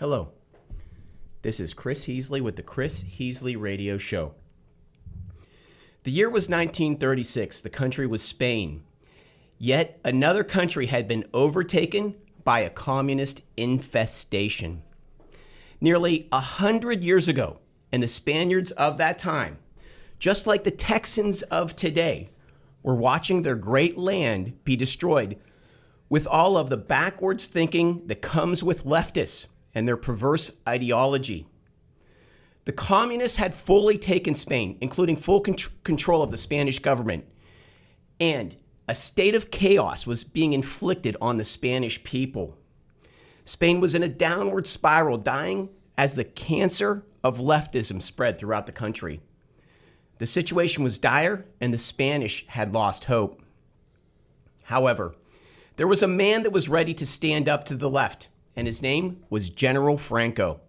Hello, this is Chris Heasley with the Chris Heasley Radio Show. The year was 1936. The country was Spain. Yet another country had been overtaken by a communist infestation. Nearly 100 years ago, and the Spaniards of that time, just like the Texans of today, were watching their great land be destroyed with all of the backwards thinking that comes with leftists and their perverse ideology. The communists had fully taken Spain, including full control of the Spanish government, and a state of chaos was being inflicted on the Spanish people. Spain was in a downward spiral, dying as the cancer of leftism spread throughout the country. The situation was dire, and the Spanish had lost hope. However, there was a man that was ready to stand up to the left, and his name was General Franco.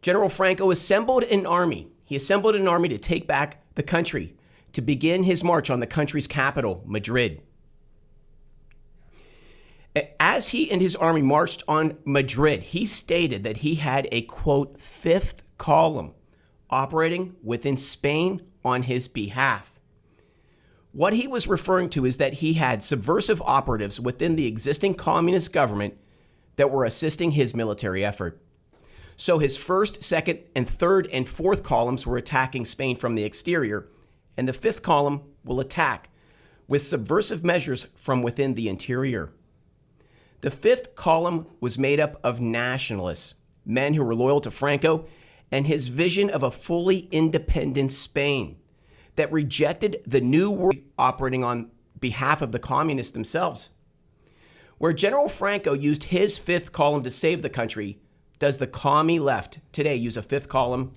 General Franco assembled an army. He assembled an army to take back the country, to begin his march on the country's capital, Madrid. As he and his army marched on Madrid, he stated that he had a, quote, fifth column operating within Spain on his behalf. What he was referring to is that he had subversive operatives within the existing communist government that were assisting his military effort. So his first, second, and third and fourth columns were attacking Spain from the exterior, and the fifth column will attack with subversive measures from within the interior. The fifth column was made up of nationalists, men who were loyal to Franco and his vision of a fully independent Spain that rejected the new world operating on behalf of the communists themselves. Where General Franco used his fifth column to save the country, does the commie left today use a fifth column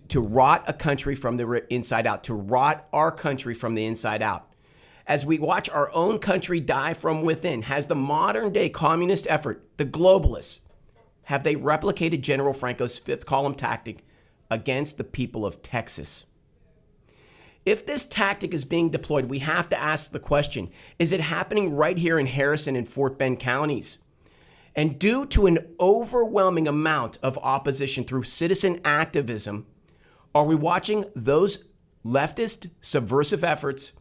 to rot a country from the inside out, to rot our country from the inside out? As we watch our own country die from within, has the modern day communist effort, the globalists, have they replicated General Franco's fifth column tactic against the people of Texas? If this tactic is being deployed, we have to ask the question, is it happening right here in Harrison and Fort Bend counties? And due to an overwhelming amount of opposition through citizen activism, are we watching those leftist subversive efforts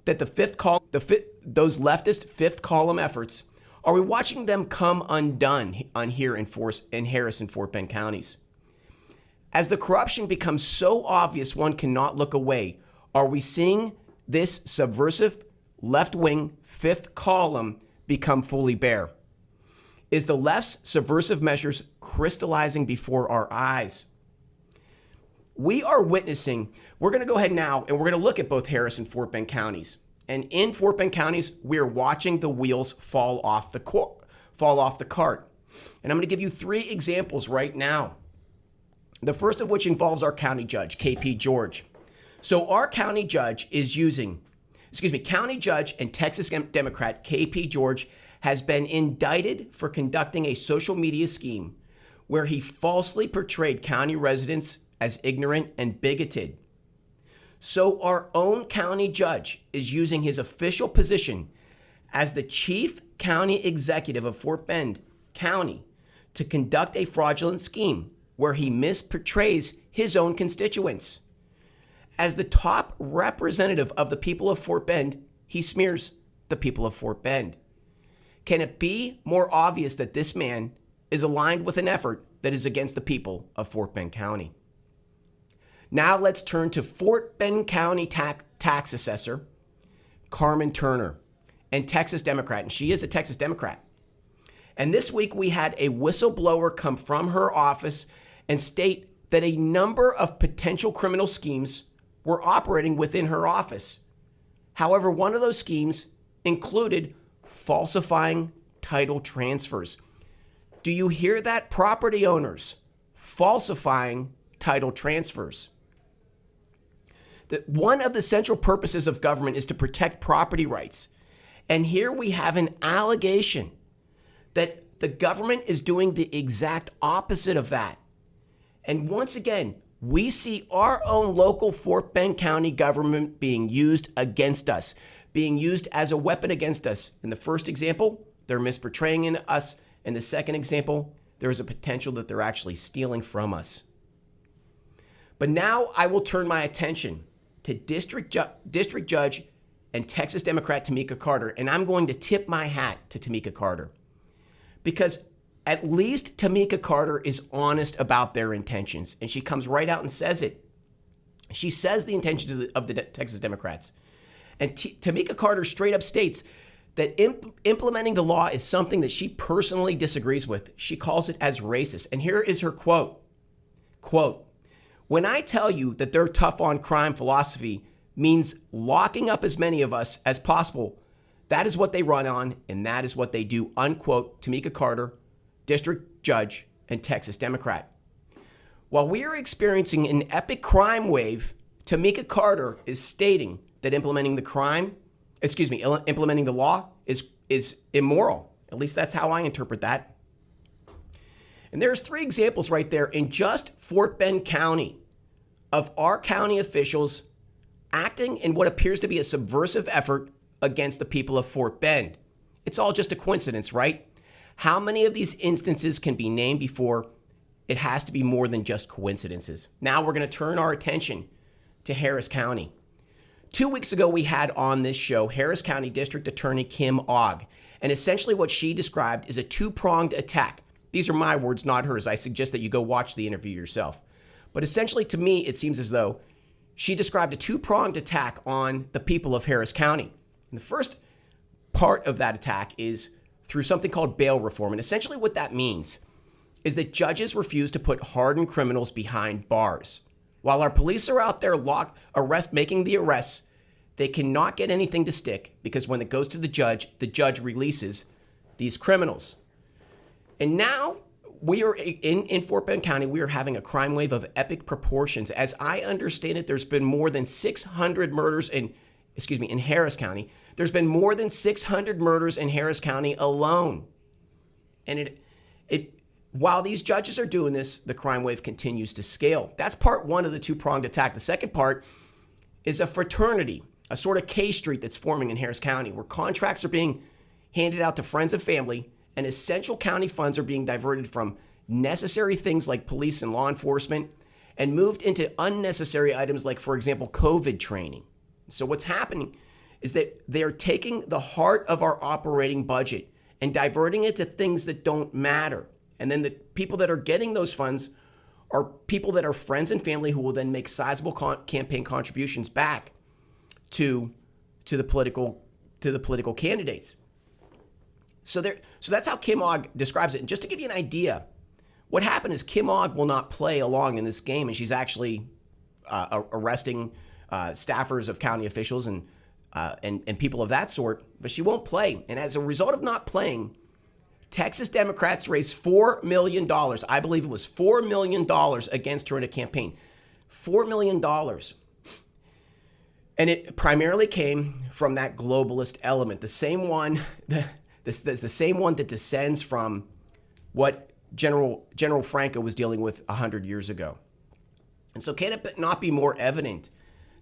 that those leftist fifth column efforts, are we watching them come undone here in Harrison, Fort Bend counties? As the corruption becomes so obvious one cannot look away, are we seeing this subversive left-wing fifth column become fully bare? Is the left's subversive measures crystallizing before our eyes? We are witnessing, we're going to go ahead now and we're going to look at both Harris and Fort Bend counties. And in Fort Bend counties, we're watching the wheels fall off the cart. And I'm going to give you 3 examples right now. The first of which involves our county judge, KP George. So our county judge county judge and Texas Democrat KP George has been indicted for conducting a social media scheme where he falsely portrayed county residents as ignorant and bigoted. So our own county judge is using his official position as the chief county executive of Fort Bend County to conduct a fraudulent scheme where he misportrays his own constituents. As the top representative of the people of Fort Bend, he smears the people of Fort Bend. Can it be more obvious that this man is aligned with an effort that is against the people of Fort Bend County? Now let's turn to Fort Bend County tax assessor, Carmen Turner, and Texas Democrat, and she is a Texas Democrat. And this week we had a whistleblower come from her office and state that a number of potential criminal schemes were operating within her office. However, one of those schemes included falsifying title transfers. Do you hear that, property owners? Falsifying title transfers. That one of the central purposes of government is to protect property rights. And here we have an allegation that the government is doing the exact opposite of that. And once again, we see our own local Fort Bend County government being used against us, being used as a weapon against us. In the first example, they're misportraying us. In the second example, there is a potential that they're actually stealing from us. But now I will turn my attention to District Judge and Texas Democrat Tamika Carter, and I'm going to tip my hat to Tamika Carter, because at least Tamika Carter is honest about their intentions, and she comes right out and says it. She says the intentions of the Texas Democrats. And Tamika Carter straight up states that implementing the law is something that she personally disagrees with. She calls it as racist. And here is her quote. Quote, "When I tell you that their tough on crime philosophy means locking up as many of us as possible, that is what they run on, and that is what they do," unquote. Tamika Carter, District Judge and Texas Democrat. While we are experiencing an epic crime wave, Tamika Carter is stating that implementing the law is immoral. At least that's how I interpret that. And there's 3 examples right there in just Fort Bend County of our county officials acting in what appears to be a subversive effort against the people of Fort Bend. It's all just a coincidence, right? How many of these instances can be named before it has to be more than just coincidences? Now we're going to turn our attention to Harris County. 2 weeks ago, we had on this show Harris County District Attorney Kim Ogg, and essentially what she described is a 2-pronged attack. These are my words, not hers. I suggest that you go watch the interview yourself. But essentially, to me, it seems as though she described a 2-pronged attack on the people of Harris County. And the first part of that attack is through something called bail reform. And essentially what that means is that judges refuse to put hardened criminals behind bars. While our police are out there making the arrests, they cannot get anything to stick, because when it goes to the judge releases these criminals. And now we are in Fort Bend County, we are having a crime wave of epic proportions. As I understand it, there's been more than 600 murders in Harris County. There's been more than 600 murders in Harris County alone. And while these judges are doing this, the crime wave continues to scale. That's part 1 of the 2-pronged attack. The second part is a fraternity, a sort of K Street that's forming in Harris County, where contracts are being handed out to friends and family, and essential county funds are being diverted from necessary things like police and law enforcement and moved into unnecessary items like, for example, COVID training. So what's happening is that they're taking the heart of our operating budget and diverting it to things that don't matter. And then the people that are getting those funds are people that are friends and family who will then make sizable campaign contributions back to the political candidates. So that's how Kim Ogg describes it. And just to give you an idea, what happened is Kim Ogg will not play along in this game, and she's actually arresting staffers of county officials and people of that sort, but she won't play. And as a result of not playing, Texas Democrats raised $4 million. I believe it was $4 million against her in a campaign. $4 million. And it primarily came from that globalist element, the same one, the same one that descends from what General Franco was dealing with 100 years ago. And so can it not be more evident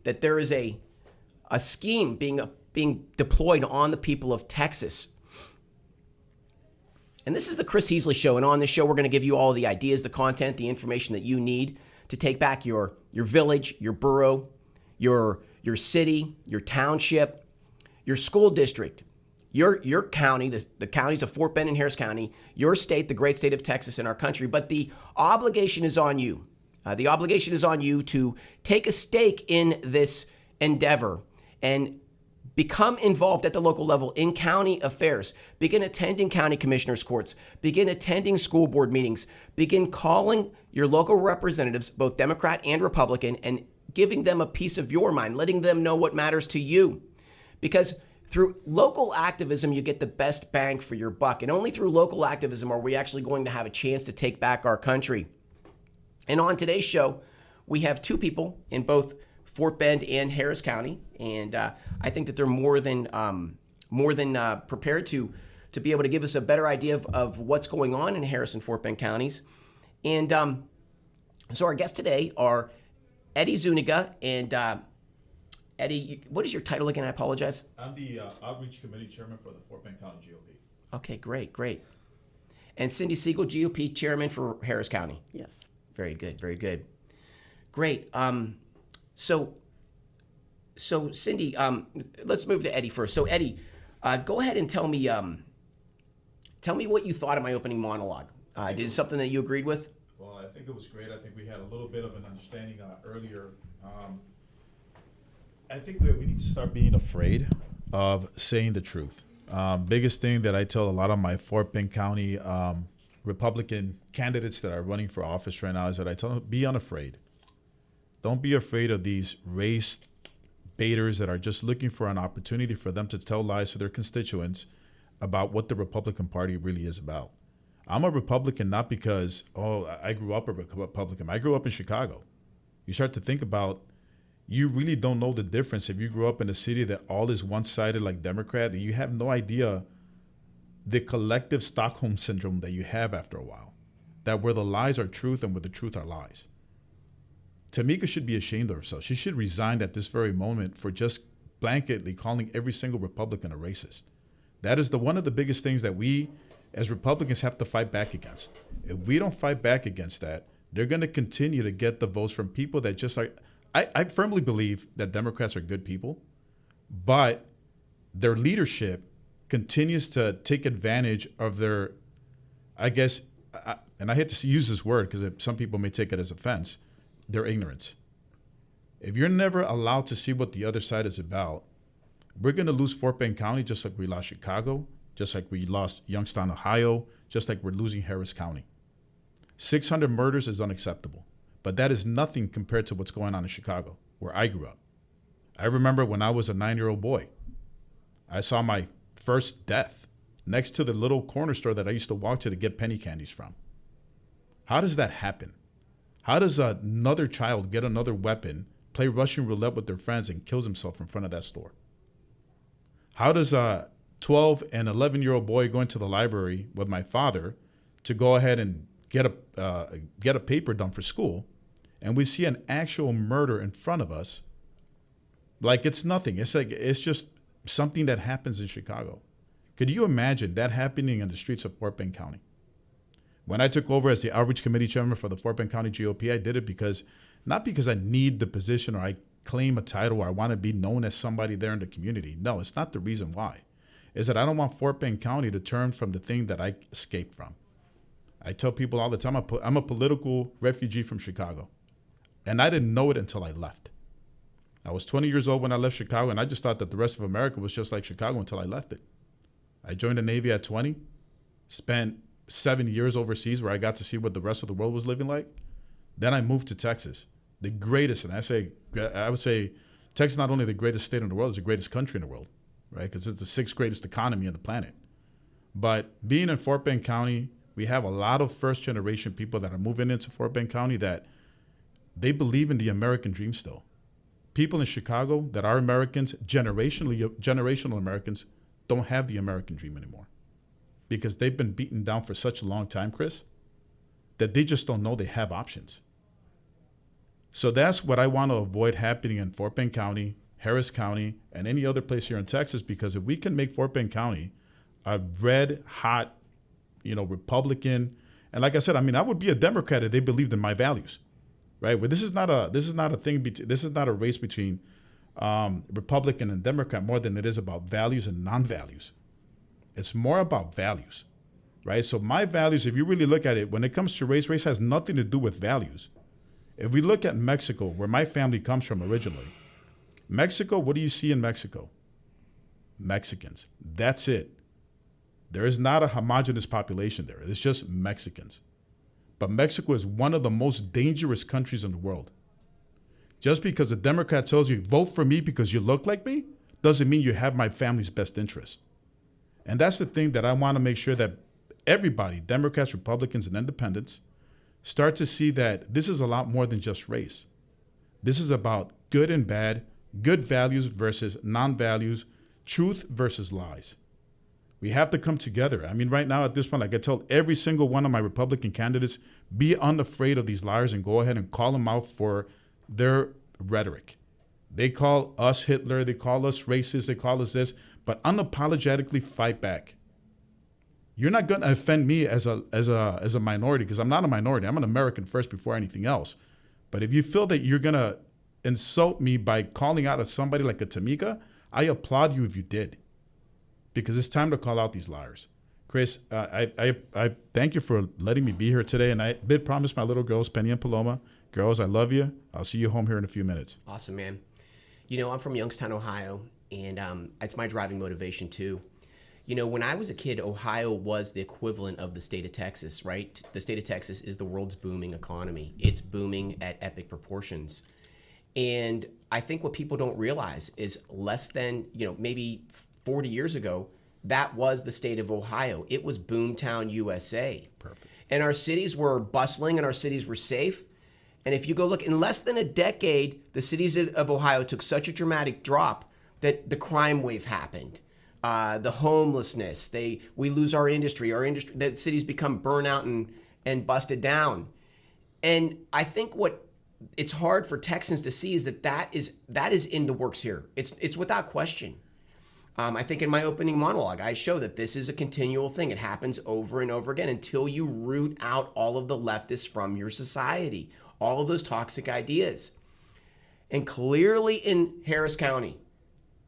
that there is a scheme being deployed on the people of Texas? And this is the Chris Heasley Show, and on this show, we're going to give you all the ideas, the content, the information that you need to take back your village, your borough, your city, your township, your school district, your county, the counties of Fort Bend and Harris County, your state, the great state of Texas in our country. But the obligation is on you. The obligation is on you to take a stake in this endeavor and become involved at the local level in county affairs. Begin attending county commissioners' courts. Begin attending school board meetings. Begin calling your local representatives, both Democrat and Republican, and giving them a piece of your mind, letting them know what matters to you. Because through local activism, you get the best bang for your buck. And only through local activism are we actually going to have a chance to take back our country. And on today's show, we have 2 people in both Fort Bend and Harris County, and I think that they're more than prepared to be able to give us a better idea of what's going on in Harris and Fort Bend counties. And so our guests today are Eddie Zuniga. And Eddie, what is your title again? I apologize. I'm the Outreach Committee Chairman for the Fort Bend County GOP. Okay, great. And Cindy Siegel, GOP chairman for Harris County. Yes. Very good, very good. Great. So Cindy, let's move to Eddie first. So Eddie, go ahead and tell me what you thought of my opening monologue. Did it something that you agreed with? Well, I think it was great. I think we had a little bit of an understanding earlier. I think that we need to start being afraid of saying the truth. Biggest thing that I tell a lot of my Fort Bend County Republican candidates that are running for office right now is that I tell them, be unafraid. Don't be afraid of these race baiters that are just looking for an opportunity for them to tell lies to their constituents about what the Republican Party really is about. I'm a Republican not because, I grew up a Republican. I grew up in Chicago. You start to think about, you really don't know the difference if you grew up in a city that all is one-sided like Democrat, and you have no idea the collective Stockholm syndrome that you have after a while, that where the lies are truth and where the truth are lies. Tamika should be ashamed of herself. She should resign at this very moment for just blanketly calling every single Republican a racist. That is one of the biggest things that we as Republicans have to fight back against. If we don't fight back against that, they're going to continue to get the votes from people that just are. I firmly believe that Democrats are good people, but their leadership continues to take advantage of their, I guess, and I hate to use this word because some people may take it as offense, their ignorance. If you're never allowed to see what the other side is about, we're going to lose Fort Bend County just like we lost Chicago, just like we lost Youngstown, Ohio, just like we're losing Harris County. 600 murders is unacceptable, but that is nothing compared to what's going on in Chicago, where I grew up. I remember when I was a 9-year-old boy, I saw my first death next to the little corner store that I used to walk to get penny candies from. How does that happen? How does another child get another weapon, play Russian roulette with their friends, and kills himself in front of that store? How does a 12 and 11-year-old boy go into the library with my father to go ahead and get a paper done for school, and we see an actual murder in front of us like it's nothing? It's just something that happens in Chicago. Could you imagine that happening in the streets of Fort Bend County? When I took over as the outreach committee chairman for the Fort Bend County GOP, I did it not because I need the position or I claim a title or I want to be known as somebody there in the community. No, it's not the reason why. It's that I don't want Fort Bend County to turn from the thing that I escaped from. I tell people all the time, I'm a political refugee from Chicago. And I didn't know it until I left. I was 20 years old when I left Chicago, and I just thought that the rest of America was just like Chicago until I left it. I joined the Navy at 20, spent 7 years overseas where I got to see what the rest of the world was living like. Then I moved to Texas, the greatest, and I would say Texas is not only the greatest state in the world, it's the greatest country in the world, right? Because it's the 6th greatest economy on the planet. But being in Fort Bend County, we have a lot of first-generation people that are moving into Fort Bend County that they believe in the American dream still. People in Chicago that are Americans, generational Americans, don't have the American dream anymore because they've been beaten down for such a long time, Chris, that they just don't know they have options. So that's what I want to avoid happening in Fort Bend County, Harris County, and any other place here in Texas, because if we can make Fort Bend County a red hot, Republican, and like I said, I would be a Democrat if they believed in my values, right? But this is not a race between Republican and Democrat more than it is about values and non-values. It's more about values, right? So my values, if you really look at it, when it comes to race has nothing to do with values. If we look at Mexico, where my family comes from originally, Mexico, what do you see in Mexico? Mexicans. That's it. There is not a homogenous population there. It's just Mexicans. But Mexico is one of the most dangerous countries in the world. Just because a Democrat tells you, vote for me because you look like me, doesn't mean you have my family's best interest. And that's the thing that I want to make sure that everybody, Democrats, Republicans, and independents, start to see that this is a lot more than just race. This is about good and bad, good values versus non-values, truth versus lies. We have to come together. Right now at this point, I can tell every single one of my Republican candidates, be unafraid of these liars and go ahead and call them out for their rhetoric. They call us Hitler, they call us racist, they call us this, but unapologetically fight back. you're not going to offend me as a minority, because I'm not a minority. I'm an American first before anything else. But if you feel that you're going to insult me by calling out somebody like a Tamika, I applaud you if you did, because it's time to call out these liars. Chris, I thank you for letting me be here today. And I did promise my little girls, Penny and Paloma, girls, I love you. I'll see you home here in a few minutes. Awesome, man. You know, I'm from Youngstown, Ohio, and it's my driving motivation too. You know, when I was a kid, Ohio was the equivalent of the state of Texas, right? The state of Texas is the world's booming economy. It's booming at epic proportions. And I think what people don't realize is less than, maybe 40 years ago, that was the state of Ohio. It was Boomtown, USA. Perfect. And our cities were bustling and our cities were safe. And if you go look, in less than a decade, the cities of Ohio took such a dramatic drop that the crime wave happened. The homelessness, we lose our industry, the cities become burnout and busted down. And I think what it's hard for Texans to see is that is in the works here. It's without question. I think in my opening monologue, I show that this is a continual thing. It happens over and over again until you root out all of the leftists from your society, all of those toxic ideas. And clearly in Harris County,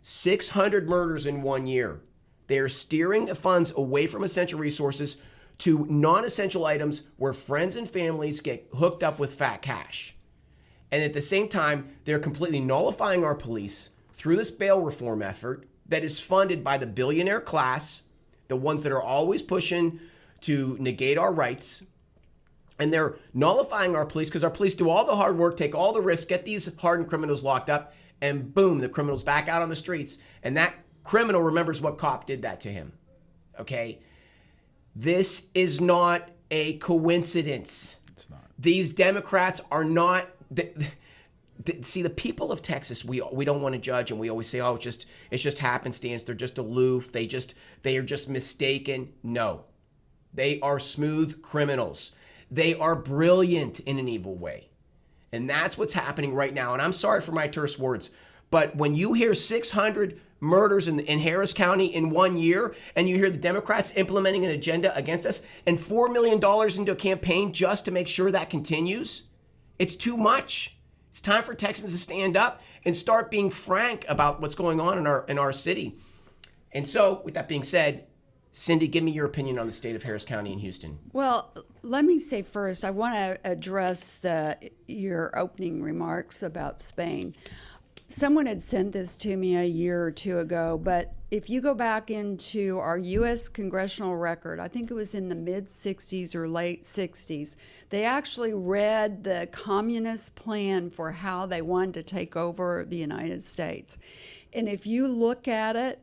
600 murders in 1 year. They're steering funds away from essential resources to non-essential items where friends and families get hooked up with fat cash. And at the same time, they're completely nullifying our police through this bail reform effort that is funded by the billionaire class, the ones that are always pushing to negate our rights. And they're nullifying our police because our police do all the hard work, take all the risks, get these hardened criminals locked up, and boom, the criminal's back out on the streets. And that criminal remembers what cop did that to him. Okay? This is not a coincidence. It's not. These Democrats are not... See, the people of Texas, we don't want to judge, and we always say, oh, it's just happenstance. They're just aloof. They are just mistaken. No. They are smooth criminals. They are brilliant in an evil way. And that's what's happening right now. And I'm sorry for my terse words, but when you hear 600 murders in Harris County in 1 year, and you hear the Democrats implementing an agenda against us, and $4 million into a campaign just to make sure that continues, it's too much. It's time for Texans to stand up and start being frank about what's going on in our city. And so, with that being said, Cindy, give me your opinion on the state of Harris County and Houston. Well, let me say first, I want to address your opening remarks about Spain. Someone had sent this to me a year or two ago, but if you go back into our U.S. congressional record, I think it was in the mid-'60s or late '60s, they actually read the communist plan for how they wanted to take over the United States. And if you look at it,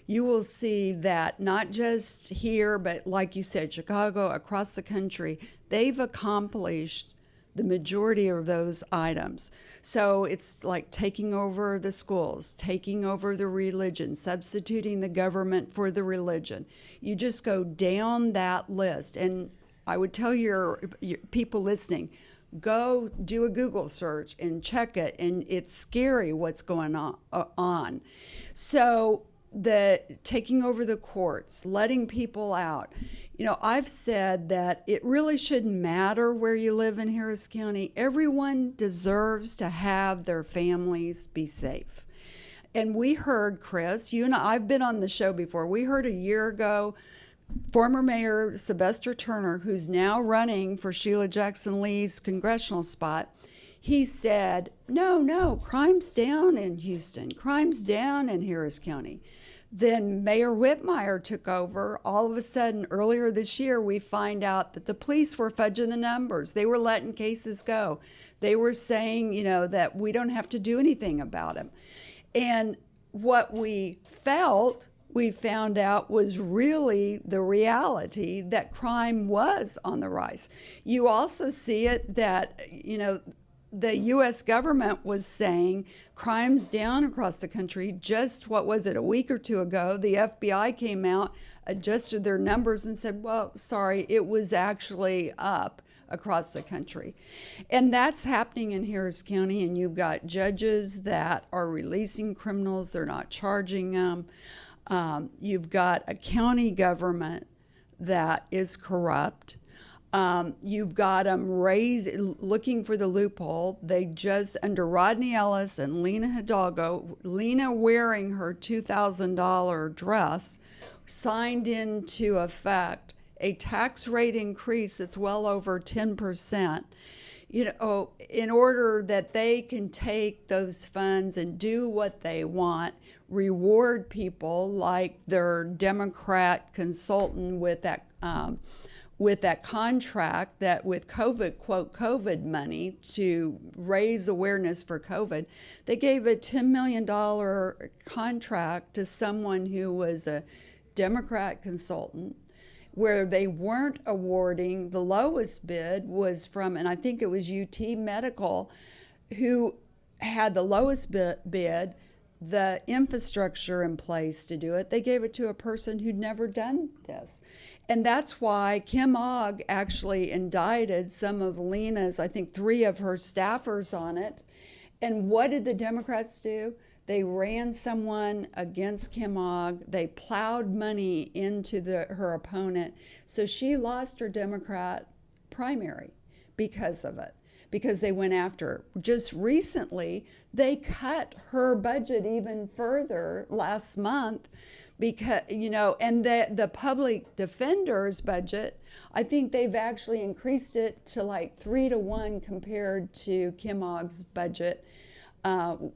you will see that not just here, but like you said, Chicago, across the country, they've accomplished the majority of those items. So it's like taking over the schools, taking over the religion, substituting the government for the religion. You just go down that list. And I would tell your people listening, go do a Google search and check it. And it's scary what's going on. So the taking over the courts, letting people out. I've said that it really shouldn't matter where you live in Harris County. Everyone deserves to have their families be safe. And we heard, Chris, you and I've been on the show before. We heard a year ago, former Mayor Sylvester Turner, who's now running for Sheila Jackson Lee's congressional spot, he said, no, crime's down in Houston, crime's down in Harris County. Then Mayor Whitmire took over. All of a sudden, earlier this year, we find out that the police were fudging the numbers. They were letting cases go. They were saying, that we don't have to do anything about them. And what we found out was really the reality that crime was on the rise. You also see it that, the U.S. government was saying crime's down across the country. Just, a week or two ago, the FBI came out, adjusted their numbers and said, well, sorry, it was actually up across the country. And that's happening in Harris County, and you've got judges that are releasing criminals. They're not charging them. You've got a county government that is corrupt. You've got them looking for the loophole. They just, under Rodney Ellis and Lena Hidalgo, Lena wearing her $2,000 dress, signed into effect a tax rate increase that's well over 10%. In order that they can take those funds and do what they want, reward people like their Democrat consultant with that contract that with COVID, quote, COVID money to raise awareness for COVID, they gave a $10 million contract to someone who was a Democrat consultant, where they weren't awarding. The lowest bid was from, and I think it was UT Medical, who had the lowest bid, the infrastructure in place to do it. They gave it to a person who'd never done this. And that's why Kim Ogg actually indicted some of Lena's, I think 3 of her staffers on it. And what did the Democrats do? They ran someone against Kim Ogg. They plowed money into her opponent. So she lost her Democrat primary because of it, because they went after her. Just recently, they cut her budget even further last month because, and the public defender's budget, I think they've actually increased it to like 3-to-1 compared to Kim Ogg's budget of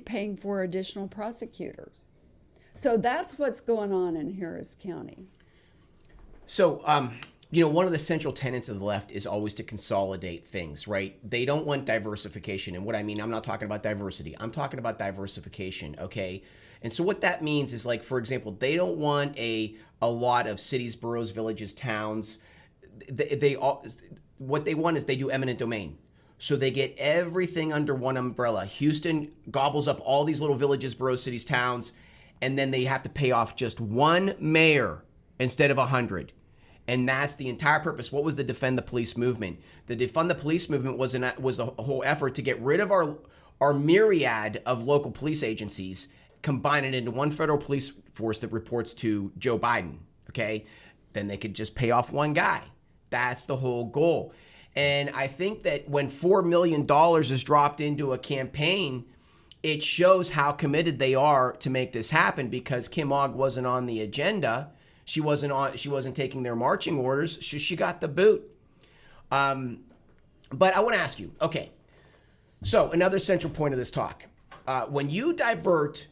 paying for additional prosecutors. So that's what's going on in Harris County. So, one of the central tenets of the left is always to consolidate things, right? They don't want diversification. And what I mean, I'm not talking about diversity. I'm talking about diversification, okay? And so what that means is, like, for example, they don't want a lot of cities, boroughs, villages, towns. What they want is they do eminent domain. So they get everything under one umbrella. Houston gobbles up all these little villages, boroughs, cities, towns, and then they have to pay off just one mayor instead of 100. And that's the entire purpose. What was the Defund the Police movement? The Defund the Police movement was a whole effort to get rid of our myriad of local police agencies, combine it into one federal police force that reports to Joe Biden, okay? Then they could just pay off one guy. That's the whole goal. And I think that when $4 million is dropped into a campaign, it shows how committed they are to make this happen, because Kim Ogg wasn't on the agenda. She wasn't taking their marching orders. She got the boot. But I want to ask you, okay, so another central point of this talk. When you divert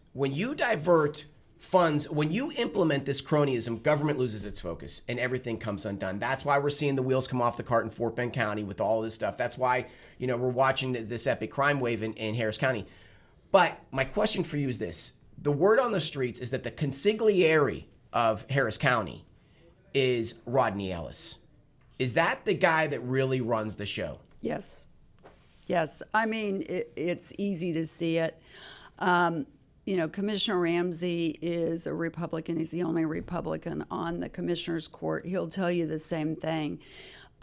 funds, when you implement this cronyism, government loses its focus and everything comes undone. That's why we're seeing the wheels come off the cart in Fort Bend County with all this stuff. That's why, we're watching this epic crime wave in Harris County. But my question for you is this. The word on the streets is that the consigliere of Harris County is Rodney Ellis. Is that the guy that really runs the show? Yes. I mean, it's easy to see it. Commissioner Ramsey is a Republican. He's the only Republican on the commissioner's court. He'll tell you the same thing.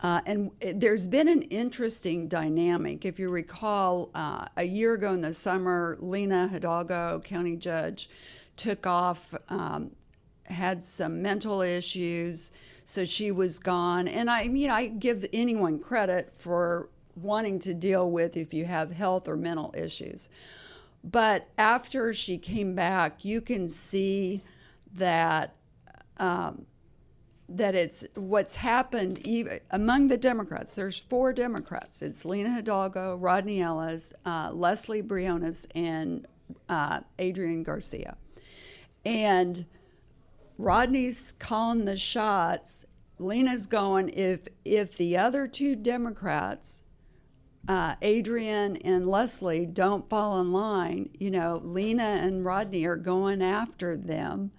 And there's been an interesting dynamic. If you recall, a year ago in the summer, Lena Hidalgo, county judge, took off, had some mental issues, so she was gone. And I give anyone credit for wanting to deal with if you have health or mental issues. But after she came back, you can see that it's what's happened even among the Democrats. There's 4 Democrats. It's Lena Hidalgo, Rodney Ellis, Leslie Briones, and Adrian Garcia. And Rodney's calling the shots. Lena's going, if the other 2 Democrats, Adrian and Leslie, don't fall in line, Lena and Rodney are going after them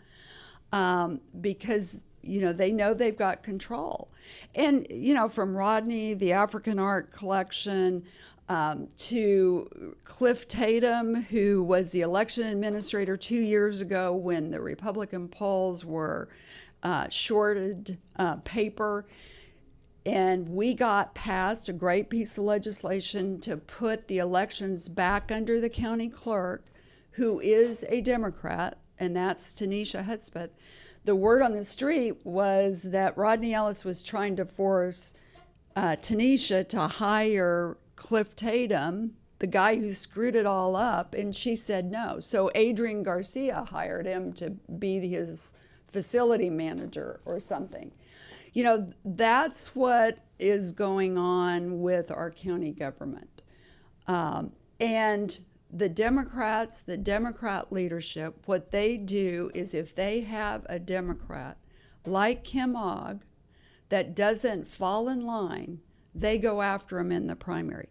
because, they know they've got control. And, from Rodney, the African art collection, to Cliff Tatum, who was the election administrator 2 years ago when the Republican polls were shorted paper. And we got passed a great piece of legislation to put the elections back under the county clerk, who is a Democrat, and that's Tanisha Hudspeth. the word on the street was that Rodney Ellis was trying to force Tanisha to hire Cliff Tatum, the guy who screwed it all up, and she said no. So Adrian Garcia hired him to be his facility manager or something. You know, that's what is going on with our county government. And the Democrats, the Democrat leadership, what they do is if they have a Democrat like Kim Ogg that doesn't fall in line, they go after him in the primary.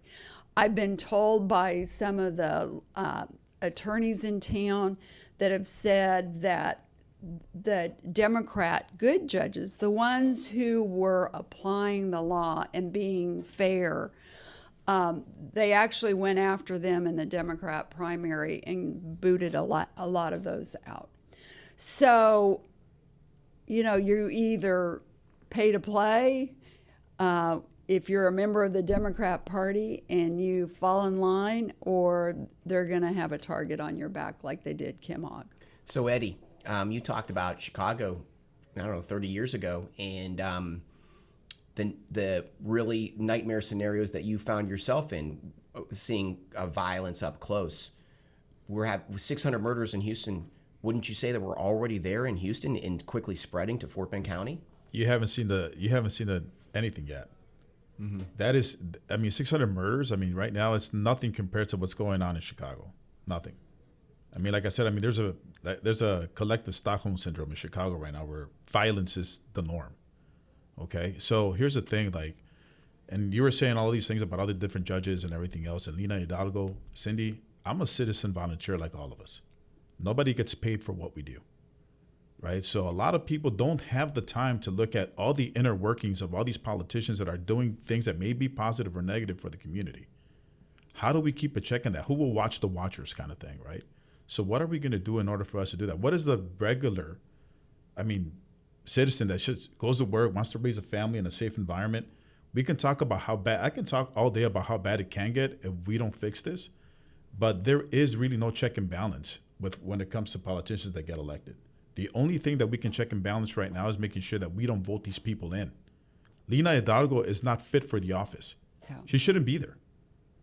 I've been told by some of the attorneys in town that have said that the Democrat good judges, the ones who were applying the law and being fair, they actually went after them in the Democrat primary and booted a lot of those out. So, you know, you either pay to play if you're a member of the Democrat Party and you fall in line, or they're going to have a target on your back like they did Kim Ogg. So, Eddie, you talked about Chicago, I don't know, 30 years ago, and the really nightmare scenarios that you found yourself in, seeing violence up close. We're having 600 murders in Houston. Wouldn't you say that we're already there in Houston and quickly spreading to Fort Bend County? You haven't seen anything yet. Mm-hmm. That is, I mean, 600 murders. I mean, right now it's nothing compared to what's going on in Chicago. Nothing. I mean, like I said, I mean, there's a collective Stockholm syndrome in Chicago right now where violence is the norm. Okay, so here's the thing, like, and you were saying all these things about all the different judges and everything else, and Lina Hidalgo, Cindy, I'm a citizen volunteer like all of us. Nobody gets paid for what we do, right? So a lot of people don't have the time to look at all the inner workings of all these politicians that are doing things that may be positive or negative for the community. How do we keep a check on that? Who will watch the watchers kind of thing, right? So what are we going to do in order for us to do that? What is the regular, citizen that goes to work, wants to raise a family in a safe environment? We can talk about how bad, I can talk all day about how bad it can get if we don't fix this, but there is really no check and balance when it comes to politicians that get elected. The only thing that we can check and balance right now is making sure that we don't vote these people in. Lina Hidalgo is not fit for the office. Yeah. She shouldn't be there.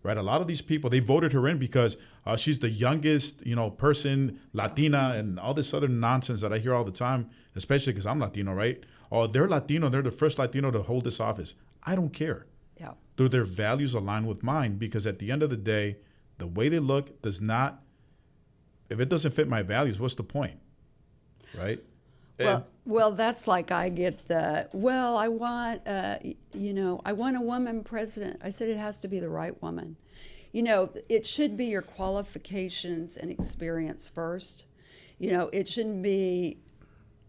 Right, a lot of these people, they voted her in because she's the youngest, person, Latina, and all this other nonsense that I hear all the time, especially because I'm Latino, right? Oh, they're Latino, they're the first Latino to hold this office. I don't care. Yeah. Do their values align with mine? Because at the end of the day, the way they look does not, if it doesn't fit my values, what's the point, right? Well, that's like I get I want, I want a woman president. I said it has to be the right woman. It should be your qualifications and experience first. It shouldn't be,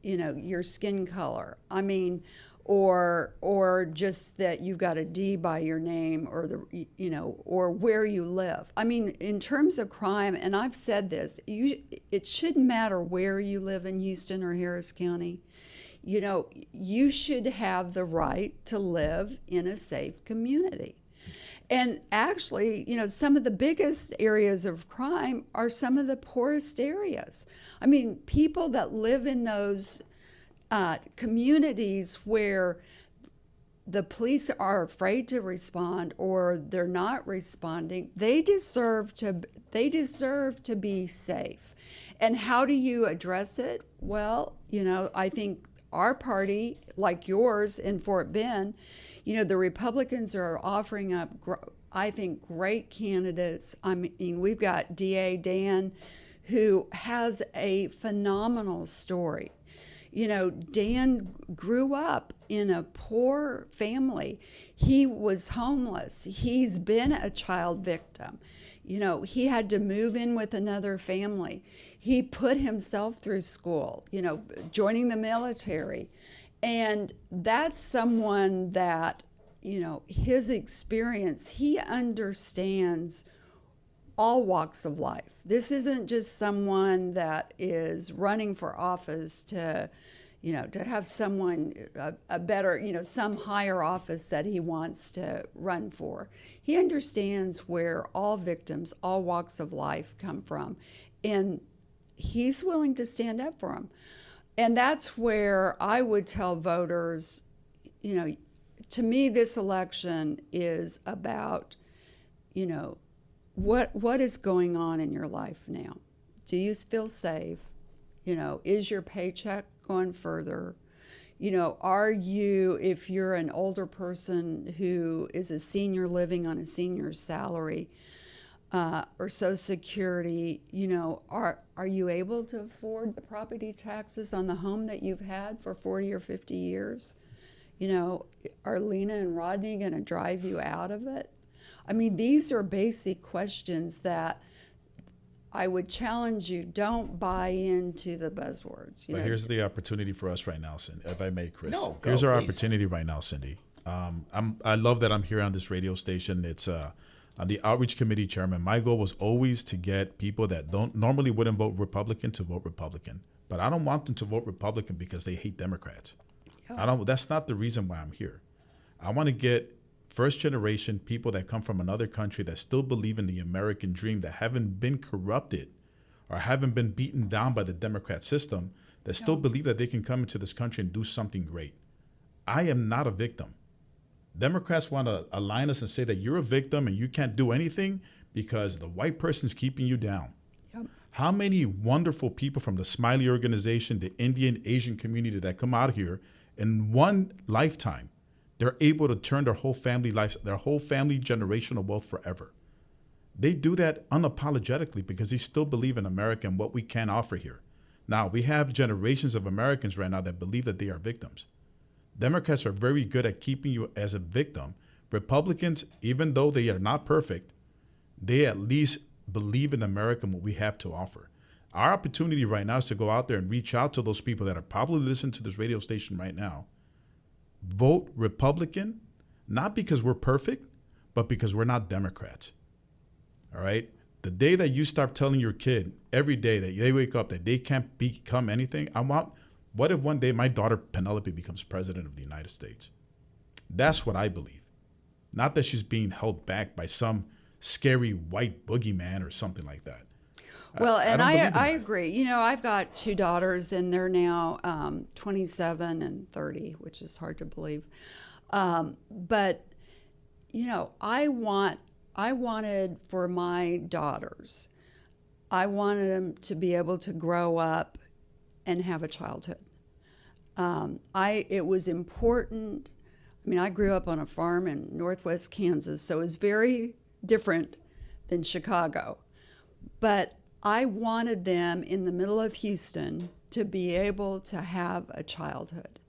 your skin color. I mean, or just that you've got a D by your name, or or where you live. I mean, in terms of crime, and I've said this, it shouldn't matter where you live in Houston or Harris County. You should have the right to live in a safe community. And actually, some of the biggest areas of crime are some of the poorest areas. I mean, people that live in those communities where the police are afraid to respond or they're not responding, they deserve to be safe. And how do you address it? Well, I think our party, like yours in Fort Bend, the Republicans are offering up, I think, great candidates. I mean, we've got DA Dan, who has a phenomenal story. Dan grew up in a poor family. He was homeless. He's been a child victim. He had to move in with another family. He put himself through school, joining the military. And that's someone that, his experience, he understands all walks of life. This isn't just someone that is running for office to have someone, a better, some higher office that he wants to run for. He understands where all victims, all walks of life come from, and he's willing to stand up for them. And that's where I would tell voters, you know, to me, this election is about, you know, what is going on in your life now? Do you feel safe? You know, is your paycheck going further? You know, are you, if you're an older person who is a senior living on a senior's salary or Social Security, you know, are you able to afford the property taxes on the home that you've had for 40 or 50 years? You know, are Lena and Rodney going to drive you out of it? I mean, these are basic questions that I would challenge you. Don't buy into the buzzwords. But here's the opportunity for us right now, Cindy, if I may, Chris. No, go, here's our please. opportunity right now, Cindy. I love that I'm here on this radio station. It's I'm the outreach committee chairman. My goal was always to get people that don't normally wouldn't vote Republican to vote Republican. But I don't want them to vote Republican because they hate Democrats. That's not the reason why I'm here. I want to get first generation people that come from another country that still believe in the American dream, that haven't been corrupted or haven't been beaten down by the Democrat system, that still believe that they can come into this country and do something great. I am not a victim. Democrats want to align us and say that you're a victim and you can't do anything because the white person's keeping you down. Yep. How many wonderful people from the Smiley organization, the Indian Asian community that come out here in one lifetime, they're able to turn their whole family life, their whole family generational wealth forever. They do that unapologetically because they still believe in America and what we can offer here. Now, we have generations of Americans right now that believe that they are victims. Democrats are very good at keeping you as a victim. Republicans, even though they are not perfect, they at least believe in America and what we have to offer. Our opportunity right now is to go out there and reach out to those people that are probably listening to this radio station right now. Vote Republican, not because we're perfect, but because we're not Democrats. All right? The day that you start telling your kid every day that they wake up that they can't become anything, what if one day my daughter Penelope becomes president of the United States? That's what I believe. Not that she's being held back by some scary white boogeyman or something like that. Well, I that. agree. You know, I've got two daughters, and they're now 27 and 30, which is hard to believe. But, you know, I wanted for my daughters, I wanted them to be able to grow up and have a childhood. It was important. I mean, I grew up on a farm in Northwest Kansas, so it's very different than Chicago. But I wanted them in the middle of Houston to be able to have a childhood,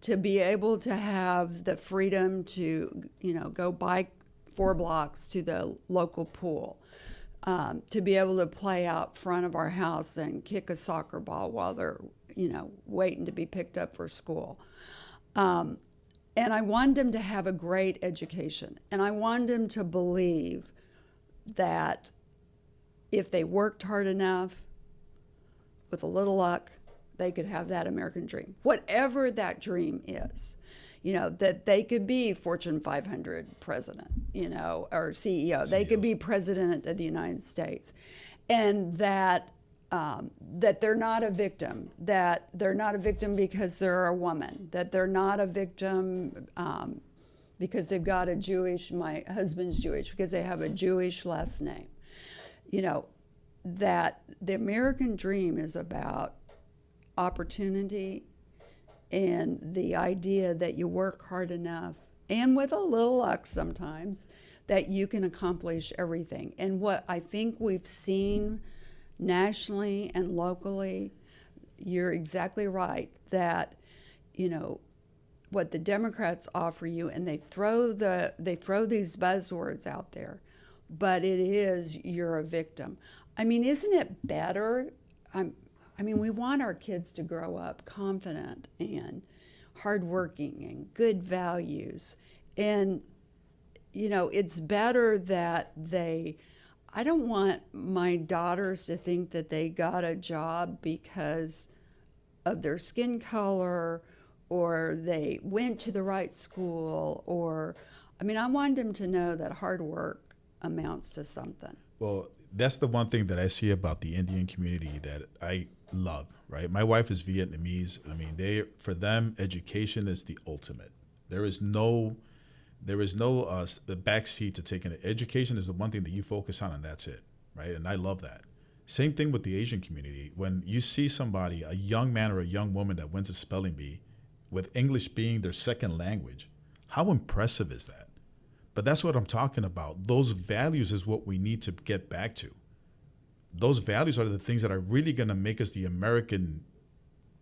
to be able to have the freedom to, you know, go bike 4 blocks to the local pool, to be able to play out front of our house and kick a soccer ball while they're, you know, waiting to be picked up for school. And I wanted them to have a great education. And I wanted them to believe that if they worked hard enough, with a little luck, they could have that American dream. Whatever that dream is, you know, that they could be Fortune 500 president, you know, or CEO. They could be president of the United States. And that they're not a victim, that they're not a victim because they're a woman, that they're not a victim because they've got my husband's Jewish, because they have a Jewish last name. You know, that the American dream is about opportunity and the idea that you work hard enough, and with a little luck sometimes, that you can accomplish everything. And what I think we've seen nationally and locally, you're exactly right, that, you know, what the Democrats offer you, and they throw these buzzwords out there, but it is, you're a victim. I mean, isn't it better? I mean, we want our kids to grow up confident and hardworking and good values. And, you know, it's better that I don't want my daughters to think that they got a job because of their skin color, or they went to the right school, I want them to know that hard work amounts to something. Well, that's the one thing that I see about the Indian community that I love, right? My wife is Vietnamese. I mean, for them, education is the ultimate. There is no backseat to taking it. Education is the one thing that you focus on, and that's it, right? And I love that. Same thing with the Asian community. When you see somebody, a young man or a young woman that wins a spelling bee, with English being their second language, how impressive is that? But that's what I'm talking about. Those values is what we need to get back to. Those values are the things that are really going to make us the American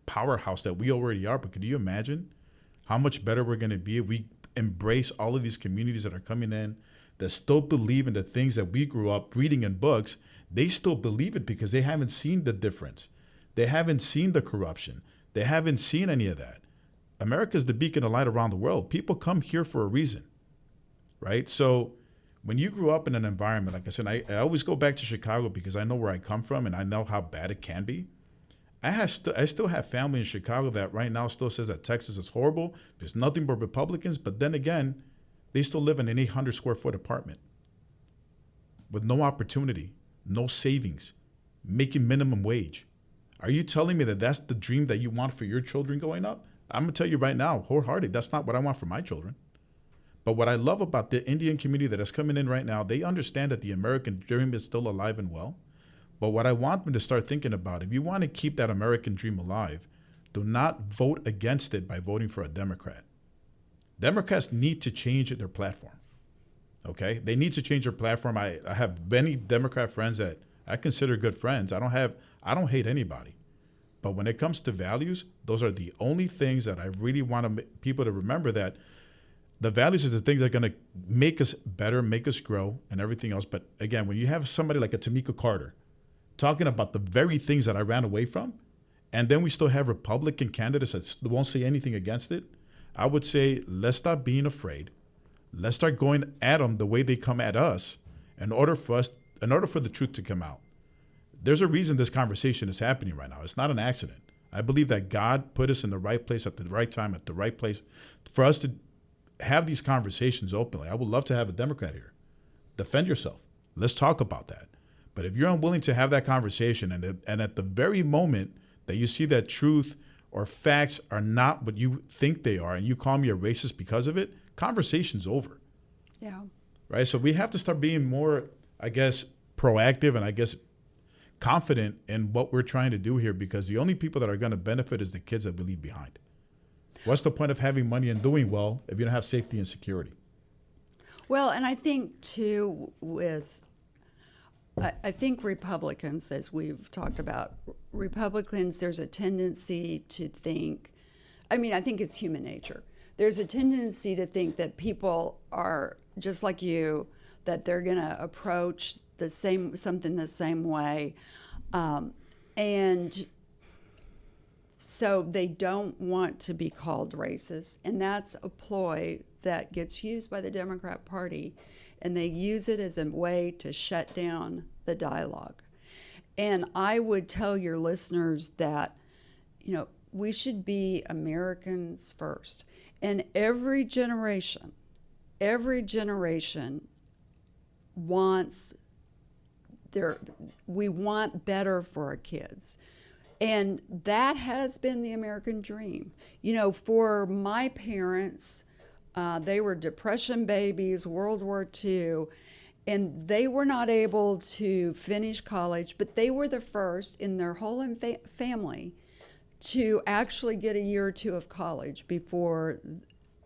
powerhouse that we already are. But could you imagine how much better we're going to be if we embrace all of these communities that are coming in that still believe in the things that we grew up reading in books? They still believe it because they haven't seen the difference. They haven't seen the corruption. They haven't seen any of that. America's the beacon of light around the world. People come here for a reason, right? So when you grew up in an environment, like I said, I always go back to Chicago because I know where I come from and I know how bad it can be. I still have family in Chicago that right now still says that Texas is horrible. There's nothing but Republicans. But then again, they still live in an 800 square foot apartment with no opportunity, no savings, making minimum wage. Are you telling me that that's the dream that you want for your children growing up? I'm going to tell you right now, wholeheartedly, that's not what I want for my children. But what I love about the Indian community that is coming in right now, they understand that the American dream is still alive and well. But what I want them to start thinking about, if you want to keep that American dream alive, do not vote against it by voting for a Democrat. Democrats need to change their platform. Okay? They need to change their platform. I have many Democrat friends that I consider good friends. I don't hate anybody. But when it comes to values, those are the only things that I really want people to remember, that the values is the things that are going to make us better, make us grow, and everything else. But again, when you have somebody like a Tamika Carter talking about the very things that I ran away from, and then we still have Republican candidates that won't say anything against it, I would say let's stop being afraid. Let's start going at them the way they come at us in order for the truth to come out. There's a reason this conversation is happening right now. It's not an accident. I believe that God put us in the right place at the right time, at the right place for us to have these conversations openly. I would love to have a Democrat here. Defend yourself. Let's talk about that. But if you're unwilling to have that conversation and at the very moment that you see that truth or facts are not what you think they are and you call me a racist because of it, conversation's over. Yeah. Right? So we have to start being more, I guess, proactive and I guess confident in what we're trying to do here, because the only people that are going to benefit is the kids that we leave behind. What's the point of having money and doing well if you don't have safety and security? Well, and I think, too, I think Republicans, as we've talked about, Republicans, there's a tendency to think, I think it's human nature. There's a tendency to think that people are just like you, that they're going to approach something the same way. And so they don't want to be called racist. And that's a ploy that gets used by the Democrat Party. And they use it as a way to shut down the dialogue. And I would tell your listeners that, we should be Americans first. And every generation wants we want better for our kids. And that has been the American dream. For my parents, they were Depression babies, World War II, and they were not able to finish college, but they were the first in their whole family to actually get a year or two of college before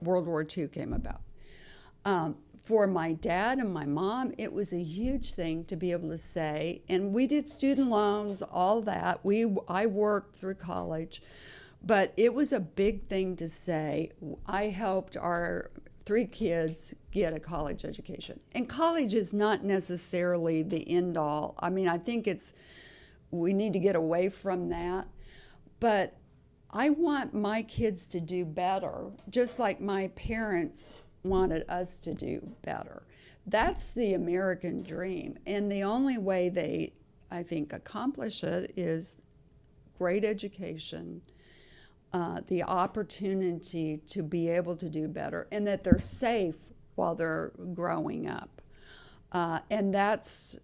World War II came about. For my dad and my mom, it was a huge thing to be able to say, and we did student loans, all that. I worked through college, but it was a big thing to say, I helped our 3 kids get a college education. And college is not necessarily the end all. I think we need to get away from that. But I want my kids to do better, just like my parents wanted us to do better. That's the American dream. And the only way they, I think, accomplish it is great education, the opportunity to be able to do better, and that they're safe while they're growing up. And that's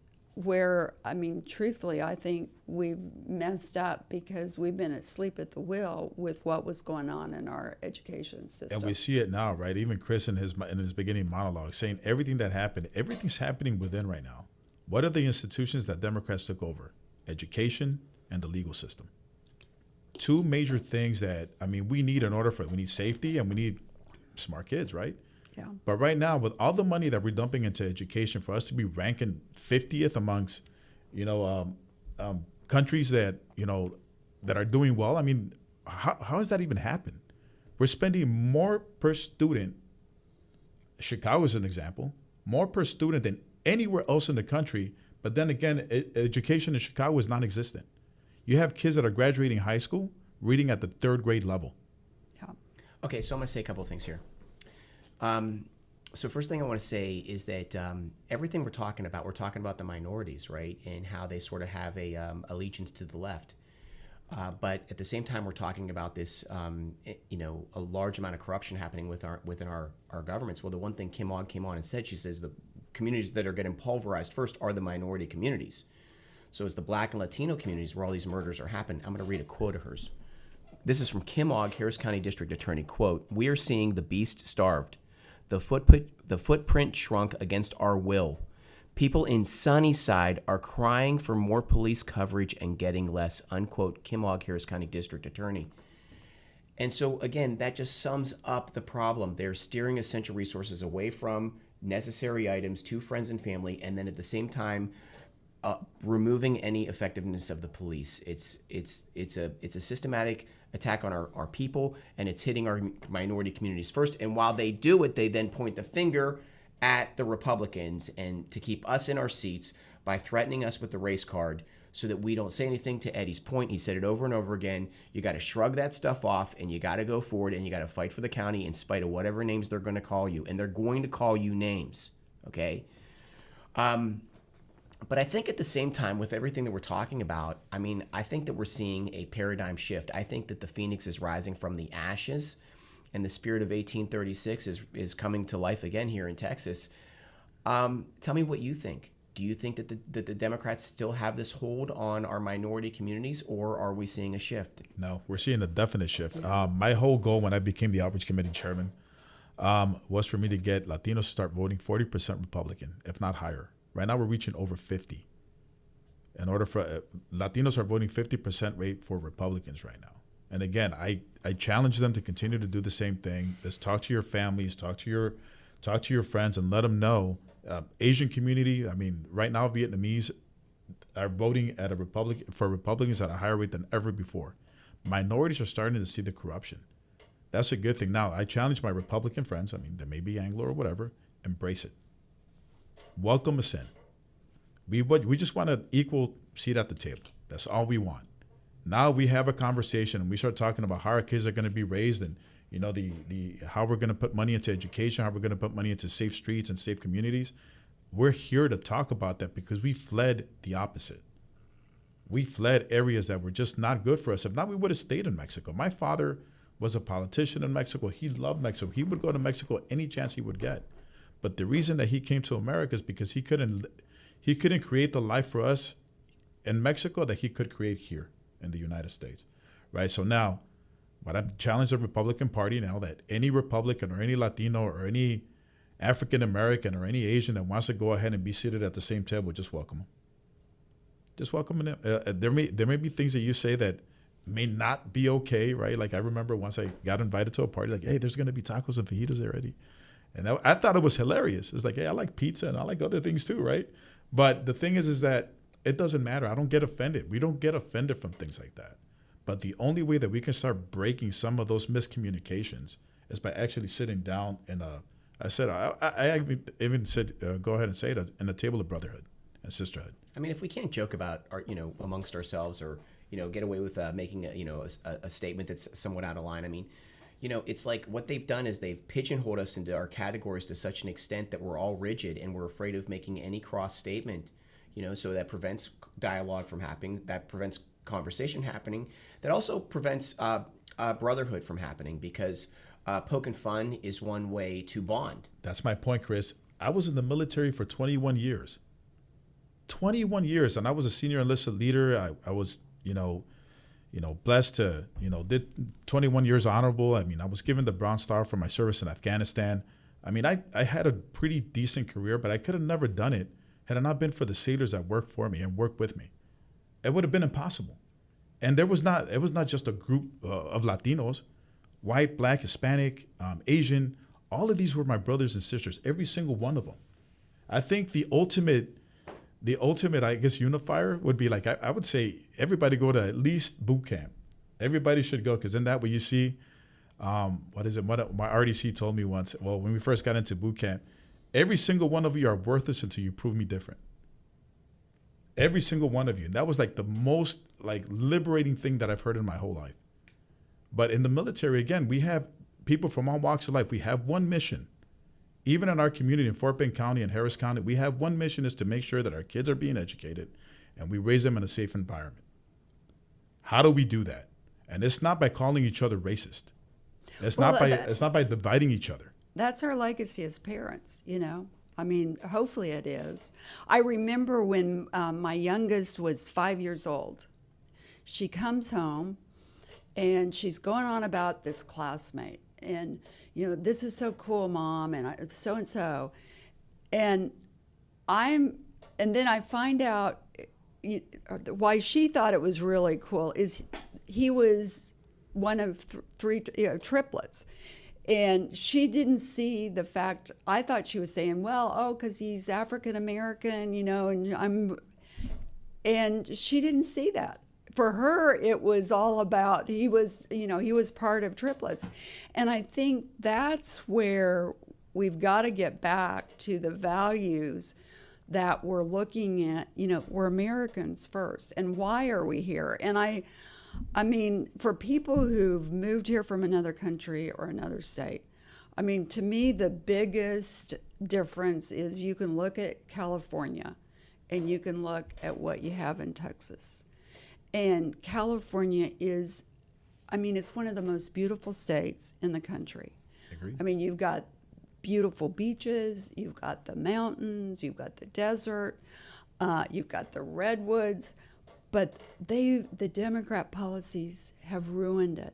where, I mean, truthfully, I think we've messed up because we've been asleep at the wheel with what was going on in our education system. And we see it now, right? Even Chris in his beginning monologue saying everything that happened, everything's happening within right now. What are the institutions that Democrats took over? Education and the legal system. Two major things that, I mean, we need in order for it. We need safety and we need smart kids, right? Yeah. But right now, with all the money that we're dumping into education, for us to be ranking 50th amongst, countries that, that are doing well, I mean, how has that even happened? We're spending more per student. Chicago is an example, more per student than anywhere else in the country. But then again, education in Chicago is non-existent. You have kids that are graduating high school reading at the 3rd grade level. Yeah. Okay, so I'm going to say a couple of things here. So first thing I want to say is that everything we're talking about the minorities, right, and how they sort of have a allegiance to the left. But at the same time, we're talking about this, a large amount of corruption happening within our governments. Well, the one thing Kim Ogg came on and said, she says the communities that are getting pulverized first are the minority communities. So it's the Black and Latino communities where all these murders are happening. I'm going to read a quote of hers. This is from Kim Ogg, Harris County District Attorney. Quote, "We are seeing the beast starved. The footprint shrunk against our will. People in Sunnyside are crying for more police coverage and getting less," unquote. Kim Ogg, Harris County District Attorney. And so, again, that just sums up the problem. They're steering essential resources away from necessary items to friends and family, and then at the same time, removing any effectiveness of the police. It's a systematic attack on our people, and it's hitting our minority communities first. And while they do it, they then point the finger at the Republicans and to keep us in our seats by threatening us with the race card so that we don't say anything. To Eddie's point, he said it over and over again. You got to shrug that stuff off, and you got to go forward, and you got to fight for the county in spite of whatever names they're going to call you. And they're going to call you names, okay? But I think at the same time, with everything that we're talking about, I mean, I think that we're seeing a paradigm shift. I think that the phoenix is rising from the ashes, and the spirit of 1836 is coming to life again here in Texas. Tell me what you think. Do you think that the Democrats still have this hold on our minority communities, or are we seeing a shift? No, we're seeing a definite shift. My whole goal when I became the Outreach Committee Chairman was for me to get Latinos to start voting 40% Republican, if not higher. Right now, we're reaching over 50. In order for Latinos are voting 50% rate for Republicans right now. And again, I challenge them to continue to do the same thing. Let's talk to your families, talk to your friends, and let them know. Asian community. I mean, right now, Vietnamese are voting at for Republicans at a higher rate than ever before. Minorities are starting to see the corruption. That's a good thing. Now, I challenge my Republican friends. I mean, they may be Anglo or whatever. Embrace it. Welcome us in. We just want an equal seat at the table. That's all we want. Now we have a conversation and we start talking about how our kids are going to be raised, and the how we're going to put money into education, how we're going to put money into safe streets and safe communities. We're here to talk about that because we fled the opposite. We fled areas that were just not good for us. If not, we would have stayed in Mexico. My father was a politician in Mexico. He loved Mexico. He would go to Mexico any chance he would get. But the reason that he came to America is because he couldn't create the life for us in Mexico that he could create here in the United States, right? So now, but I challenge the Republican Party now that any Republican or any Latino or any African American or any Asian that wants to go ahead and be seated at the same table, just welcome them. Just welcome them. There may be things that you say that may not be okay, right? Like I remember once I got invited to a party, like, hey, there's going to be tacos and fajitas already. And I thought it was hilarious. It was like, hey, I like pizza and I like other things too, right? But the thing is that it doesn't matter. I don't get offended. We don't get offended from things like that. But the only way that we can start breaking some of those miscommunications is by actually sitting down I even said, go ahead and say it, in a table of brotherhood and sisterhood. I mean, if we can't joke about our, amongst ourselves, or get away with making a statement that's somewhat out of line. I mean, it's like what they've done is they've pigeonholed us into our categories to such an extent that we're all rigid and we're afraid of making any cross statement, so that prevents dialogue from happening, that prevents conversation happening, that also prevents brotherhood from happening, because poking fun is one way to bond. That's my point, Chris. I was in the military for 21 years. 21 years, and I was a senior enlisted leader. I was, blessed to, did 21 years honorable. I mean, I was given the Bronze Star for my service in Afghanistan. I mean, I had a pretty decent career, but I could have never done it had it not been for the sailors that worked for me and worked with me. It would have been impossible. And it was not just a group of Latinos, white, black, Hispanic, Asian. All of these were my brothers and sisters, every single one of them. I think the ultimate, I guess, unifier would be like, I would say everybody go to at least boot camp. Everybody should go, because in that way you see, what my RDC told me once, well, when we first got into boot camp, every single one of you are worthless until you prove me different. Every single one of you. And that was like the most liberating thing that I've heard in my whole life. But in the military, again, we have people from all walks of life. We have one mission. Even in our community in Fort Bend County and Harris County, we have one mission, is to make sure that our kids are being educated and we raise them in a safe environment. How do we do that? And it's not by calling each other racist. It's not by dividing each other. That's our legacy as parents, I mean, hopefully it is. I remember when my youngest was 5 years old. She comes home and she's going on about this classmate. And, this is so cool, Mom, and so-and-so. And then I find out why she thought it was really cool is he was one of three triplets. And she didn't see the fact, I thought she was saying, because he's African-American, and she didn't see that. For her, it was all about, he was part of triplets. And I think that's where we've got to get back to the values that we're looking at, we're Americans first. And why are we here? And I mean, for people who've moved here from another country or another state, I mean, to me, the biggest difference is you can look at California and you can look at what you have in Texas. And California is, it's one of the most beautiful states in the country. Agreed. I mean, you've got beautiful beaches, you've got the mountains, you've got the desert, you've got the redwoods. But the Democrat policies have ruined it.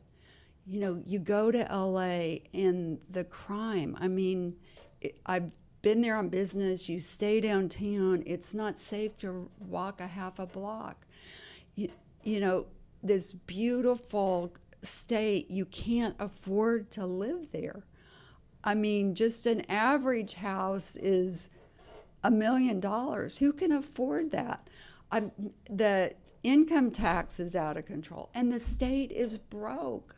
You go to LA and the crime, I've been there on business, you stay downtown, it's not safe to walk a half a block. This beautiful state, you can't afford to live there. Just an average house is $1 million. Who can afford that? The income tax is out of control, and the state is broke.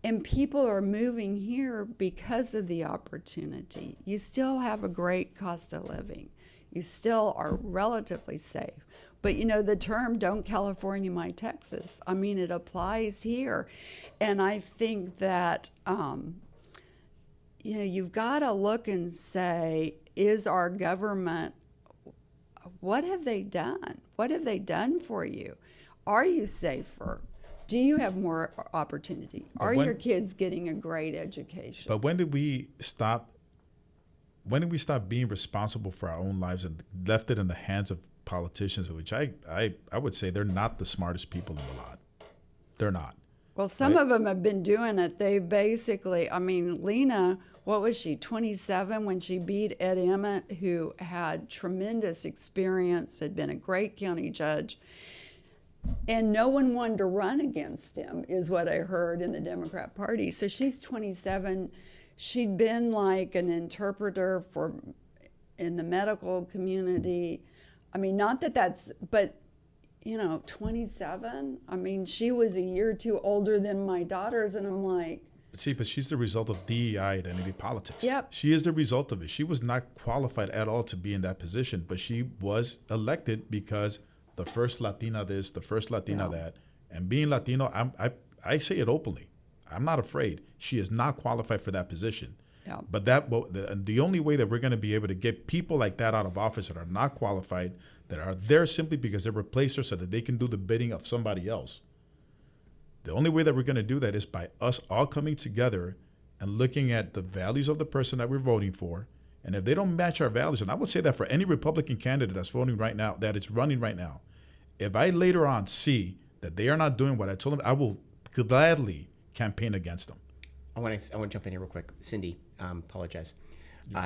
And people are moving here because of the opportunity. You still have a great cost of living. You still are relatively safe. But the term "don't California my Texas," it applies here. And I think that, you've got to look and say, is our government, what have they done? What have they done for you? Are you safer? Do you have more opportunity? Are your kids getting a great education? But when did we stop being responsible for our own lives and left it in the hands of politicians, which I would say they're not the smartest people in the lot. They're not. Well, some of them have been doing it. They basically, Lena, what was she, 27 when she beat Ed Emmett, who had tremendous experience, had been a great county judge, and no one wanted to run against him, is what I heard in the Democrat Party. So she's 27. She'd been like an interpreter in the medical community. Not that that's, but 27. She was a year or two older than my daughters, and I'm like. See, but she's the result of DEI identity politics. Yep. She is the result of it. She was not qualified at all to be in that position, but she was elected because the first Latina this, the first Latina that, and being Latino, I say it openly. I'm not afraid. She is not qualified for that position. Yeah. But the only way that we're going to be able to get people like that out of office that are not qualified, that are there simply because they replaced her so that they can do the bidding of somebody else. The only way that we're going to do that is by us all coming together and looking at the values of the person that we're voting for And if they don't match our values, and I would say that for any Republican candidate that's voting right now, that is running right now, if I later on see that they are not doing what I told them, I will gladly campaign against them. I want to jump in here real quick. Cindy, apologize.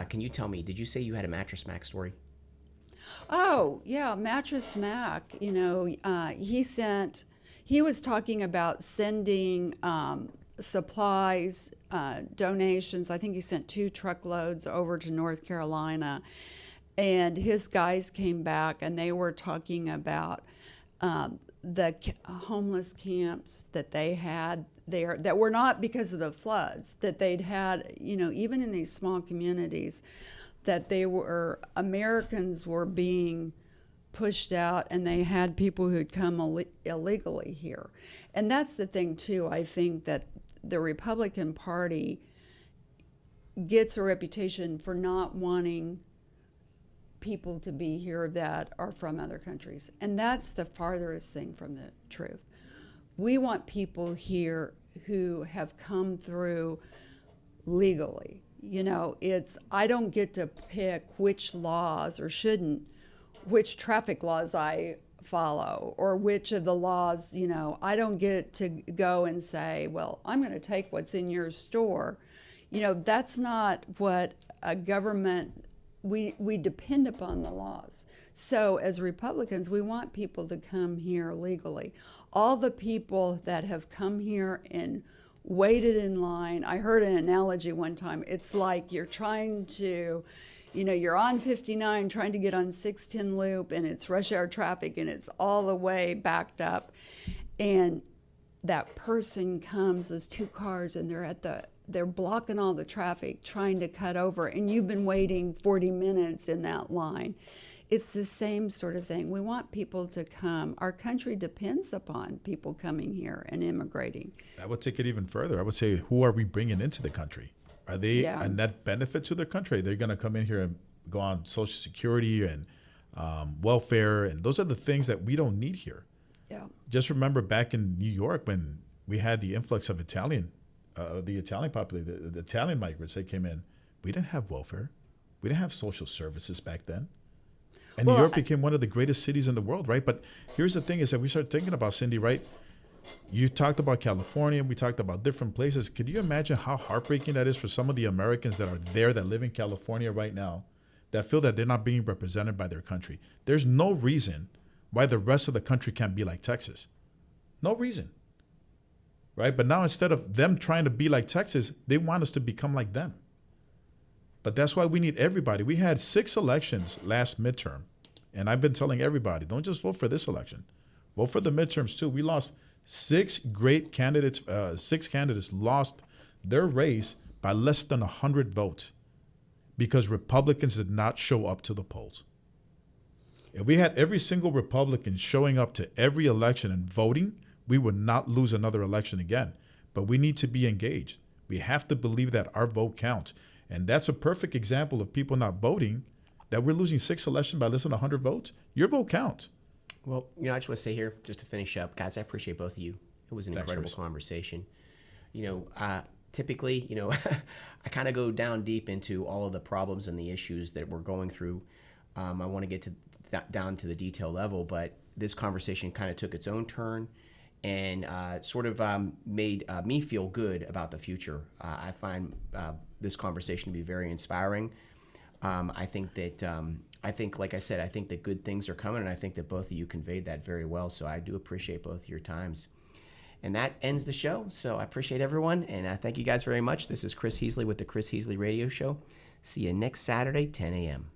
Can you tell me, did you say you had a Mattress Mac story? Oh, yeah, Mattress Mac, he was talking about sending supplies, donations. I think he sent 2 truckloads over to North Carolina. And his guys came back and they were talking about the homeless camps that they had there that were not because of the floods, that they'd had, even in these small communities, that Americans were being pushed out and they had people who'd come illegally here. And that's the thing too. I think that the Republican Party gets a reputation for not wanting people to be here that are from other countries. And that's the farthest thing from the truth. We want people here who have come through legally. I don't get to pick which laws or shouldn't, which traffic laws I follow or which of the laws, I don't get to go and say, well, I'm going to take what's in your store. That's not what a government, we depend upon the laws. So as Republicans, we want people to come here legally. All the people that have come here and waited in line, I heard an analogy one time. It's like you're trying to, you're on 59 trying to get on 610 loop and it's rush hour traffic and it's all the way backed up. And that person comes, those 2 cars, and they're blocking all the traffic trying to cut over, and you've been waiting 40 minutes in that line. It's the same sort of thing. We want people to come. Our country depends upon people coming here and immigrating. I would take it even further. I would say, who are we bringing into the country? Are they a net benefit to their country? They're going to come in here and go on Social Security and welfare, and those are the things that we don't need here. Yeah. Just remember back in New York when we had the influx of the Italian population, the Italian migrants that came in. We didn't have welfare. We didn't have social services back then. And New York became one of the greatest cities in the world, right? But here's the thing is that we started thinking about, Cindy, right? You talked about California. We talked about different places. Could you imagine how heartbreaking that is for some of the Americans that are there, that live in California right now, that feel that they're not being represented by their country? There's no reason why the rest of the country can't be like Texas. No reason, right? But now instead of them trying to be like Texas, they want us to become like them. But that's why we need everybody. We had 6 elections last midterm. And I've been telling everybody, don't just vote for this election. Vote for the midterms too. We lost 6 great candidates. 6 candidates lost their race by less than 100 votes because Republicans did not show up to the polls. If we had every single Republican showing up to every election and voting, we would not lose another election again. But we need to be engaged. We have to believe that our vote counts. And that's a perfect example of people not voting, that we're losing 6 elections by less than 100 votes. Your vote counts. Well, I just want to say here, just to finish up, guys, I appreciate both of you. It was an incredible conversation. Typically, I kind of go down deep into all of the problems and the issues that we're going through. I want to get to down to the detail level, but this conversation kind of took its own turn and sort of made me feel good about the future. I find this conversation to be very inspiring. I think that, like I said, I think that good things are coming, and I think that both of you conveyed that very well. So I do appreciate both your times. And that ends the show. So I appreciate everyone, and I thank you guys very much. This is Chris Heasley with the Chris Heasley Radio Show. See you next Saturday, 10 a.m.